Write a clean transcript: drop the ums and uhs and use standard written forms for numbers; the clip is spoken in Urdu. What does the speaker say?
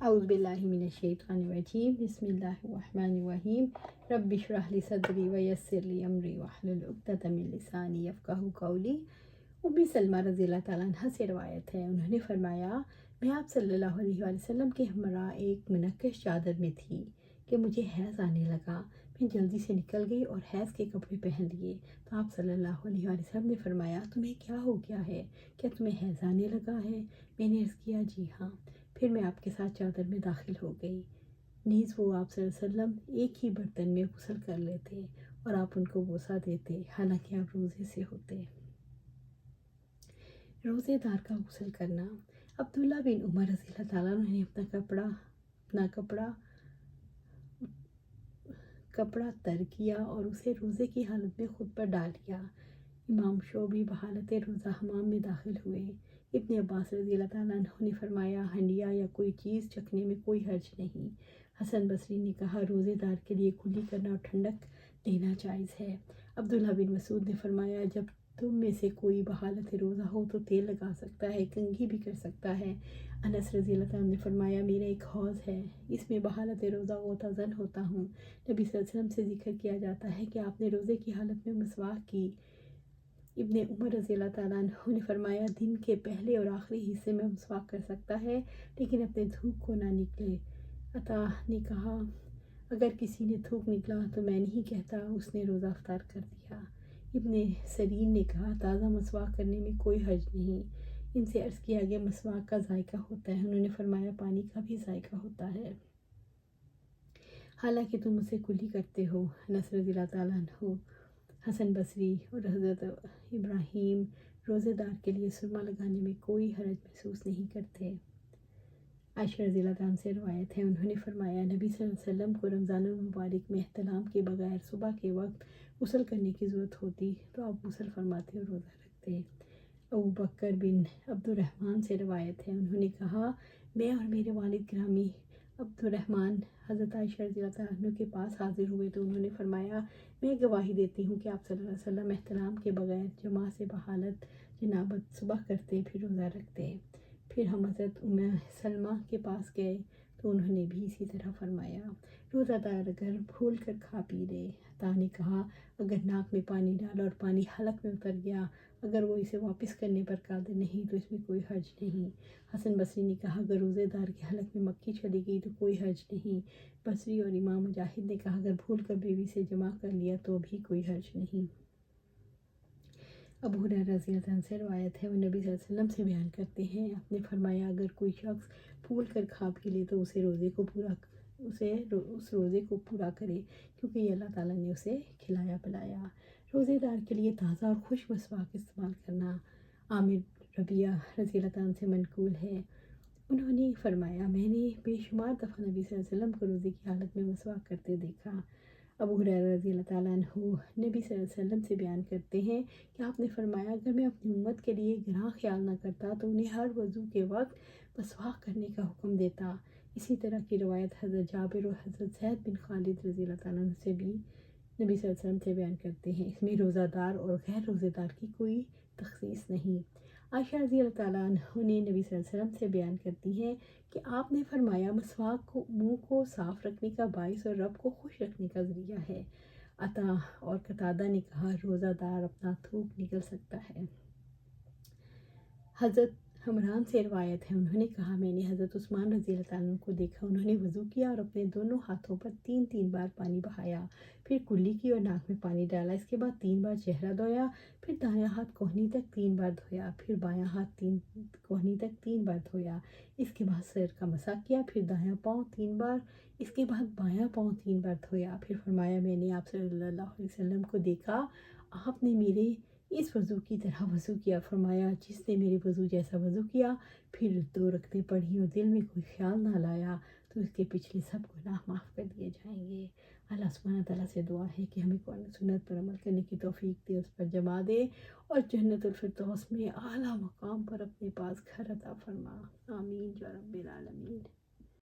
اعوذ باللہ من الشیطان الرجیم بسم اللہ الرحمن الرحیم رب اشرح لی صدری ویسر لی امری واحلل عقدۃ من لسانی یفقہوا قولی۔ ام سلمہ رضی اللہ تعالیٰ عنہ سے روایت ہے، انہوں نے فرمایا میں آپ صلی اللہ علیہ وآلہ وسلم کے ہمراہ ایک منقش چادر میں تھی کہ مجھے حیض آنے لگا۔ میں جلدی سے نکل گئی اور حیض کے کپڑے پہن لیے تو آپ صلی اللہ علیہ وآلہ وسلم نے فرمایا تمہیں کیا ہو گیا ہے؟ کیا تمہیں حیض آنے لگا ہے؟ میں نے عرض کیا جی ہاں۔ پھر میں آپ کے ساتھ چادر میں داخل ہو گئی، نیز وہ آپ صلی اللہ علیہ وسلم ایک ہی برتن میں غسل کر لیتے اور آپ ان کو بوسہ دیتے حالانکہ آپ روزے سے ہوتے۔ روزے دار کا غسل کرنا۔ عبداللہ بن عمر رضی اللہ تعالیٰ عنہ نے اپنا کپڑا تر کیا اور اسے روزے کی حالت میں خود پر ڈال لیا۔ امام شعبی بحالت روزہ حمام میں داخل ہوئے۔ ابن عباس رضی اللہ تعالیٰ عنہ نے فرمایا ہنڈیا یا کوئی چیز چکھنے میں کوئی حرج نہیں۔ حسن بصری نے کہا روزے دار کے لیے کلی کرنا اور ٹھنڈک دینا جائز ہے۔ عبداللہ بن مسعود نے فرمایا جب تم میں سے کوئی بحالت روزہ ہو تو تیل لگا سکتا ہے، کنگھی بھی کر سکتا ہے۔ انس رضی اللہ تعالیٰ نے فرمایا میرا ایک حوض ہے، اس میں بحالت روزہ غوطہ زن ہوتا ہوں۔ نبی صلی اللہ علیہ وسلم سے ذکر کیا جاتا ہے کہ آپ نے روزے کی حالت میں مسواک کی۔ ابن عمر رضی اللہ تعالیٰ عنہ نے فرمایا دن کے پہلے اور آخری حصے میں مسواک کر سکتا ہے لیکن اپنے تھوک کو نہ نکلے۔ عطا نے کہا اگر کسی نے تھوک نکلا تو میں نہیں کہتا اس نے روزہ افطار کر دیا۔ ابن سیرین نے کہا تازہ مسواک کرنے میں کوئی حرج نہیں۔ ان سے عرض کیا گیا مسواک کا ذائقہ ہوتا ہے، انہوں نے فرمایا پانی کا بھی ذائقہ ہوتا ہے حالانکہ تم اسے کلی کرتے ہو۔ انس رضی اللہ تعالیٰ عنہ، حسن بصری اور حضرت ابراہیم روزے دار کے لیے سرما لگانے میں کوئی حرج محسوس نہیں کرتے۔ عائشہ رضی اللہ تعالیٰ عنہ سے روایت ہے، انہوں نے فرمایا نبی صلی اللہ علیہ وسلم کو رمضان المبارک میں احتلام کے بغیر صبح کے وقت غسل کرنے کی ضرورت ہوتی تو آپ غسل فرماتے اور روزہ رکھتے۔ ابو بکر بن عبد الرحمن سے روایت ہے، انہوں نے کہا میں اور میرے والد گرامی عبد الرحمن حضرت عائشہ رضی اللہ تعالیٰ عنہ کے پاس حاضر ہوئے تو انہوں نے فرمایا میں گواہی دیتی ہوں کہ آپ صلی اللہ علیہ وسلم احتلام کے بغیر جماع سے بحالت جنابت صبح کرتے پھر روزہ رکھتے۔ پھر ہم حضرت ام سلمہ کے پاس گئے تو انہوں نے بھی اسی طرح فرمایا۔ روزہ دار اگر بھول کر کھا پی لے، عطا نے کہا اگر ناک میں پانی ڈالا اور پانی حلق میں اتر گیا، اگر وہ اسے واپس کرنے پر قادر نہیں تو اس میں کوئی حرج نہیں۔ حسن بصری نے کہا اگر روزے دار کے حلق میں مکھی چلی گئی تو کوئی حرج نہیں۔ بصری اور امام مجاہد نے کہا اگر بھول کر بیوی سے جماع کر لیا تو بھی کوئی حرج نہیں۔ ابو ہریرہ رضی اللہ عنہ سے روایت ہے، وہ نبی صلی اللہ علیہ وسلم سے بیان کرتے ہیں آپ نے فرمایا اگر کوئی شخص بھول کر کھا پی لے تو اس روزے کو پورا کرے کیونکہ یہ اللہ تعالیٰ نے اسے کھلایا پلایا۔ روزے دار کے لیے تازہ اور خوش مسواک استعمال کرنا۔ عامر ربیعہ رضی اللہ عنہ سے منقول ہے، انہوں نے فرمایا میں نے بے شمار دفعہ نبی صلی اللہ علیہ وسلم کو روزے کی حالت میں مسواک کرتے دیکھا۔ ابو ہریرہ رضی اللہ تعالیٰ عنہ نبی صلی اللہ علیہ وسلم سے بیان کرتے ہیں کہ آپ نے فرمایا اگر میں اپنی امت کے لیے گناہ خیال نہ کرتا تو انہیں ہر وضو کے وقت مسواک کرنے کا حکم دیتا۔ اسی طرح کی روایت حضرت جابر اور حضرت زید بن خالد رضی اللہ تعالیٰ عنہ سے بھی نبی صلی اللہ علیہ وسلم سے بیان کرتے ہیں، اس میں روزہ دار اور غیر روزہ دار کی کوئی تخصیص نہیں۔ عائشہ رضی اللہ تعالیٰ عنہ نے نبی صلی اللہ علیہ وسلم سے بیان کرتی ہیں کہ آپ نے فرمایا مسواک کو منہ کو صاف رکھنے کا باعث اور رب کو خوش رکھنے کا ذریعہ ہے۔ عطا اور قتادہ نے کہا روزہ دار اپنا تھوک نکل سکتا ہے۔ حضرت حمران سے روایت ہے، انہوں نے کہا میں نے حضرت عثمان رضی اللہ تعالیٰ عنہ کو دیکھا، انہوں نے وضو کیا اور اپنے دونوں ہاتھوں پر 3 بار پانی بہایا، پھر کلی کی اور ناک میں پانی ڈالا، اس کے بعد 3 بار چہرہ دھویا، پھر دایاں ہاتھ کوہنی تک 3 بار دھویا، پھر بایاں ہاتھ کوہنی تک 3 بار دھویا، اس کے بعد سر کا مسح کیا، پھر دایاں پاؤں 3 بار، اس کے بعد بایاں پاؤں 3 بار دھویا، پھر فرمایا میں نے آپ صلی اللہ علیہ وسلم کو دیکھا آپ نے میرے اس وضو کی طرح وضو کیا، فرمایا جس نے میرے وضو جیسا وضو کیا پھر 2 رکعتیں پڑھی اور دل میں کوئی خیال نہ لایا تو اس کے پچھلے سب گناہ معاف کر دیے جائیں گے۔ اللہ سبحانہ تعالیٰ سے دعا ہے کہ ہمیں قرآن سنت پر عمل کرنے کی توفیق دے، اس پر جما دے اور جنت الفردوس میں اعلیٰ مقام پر اپنے پاس گھر عطا فرما، آمین یا رب العالمین۔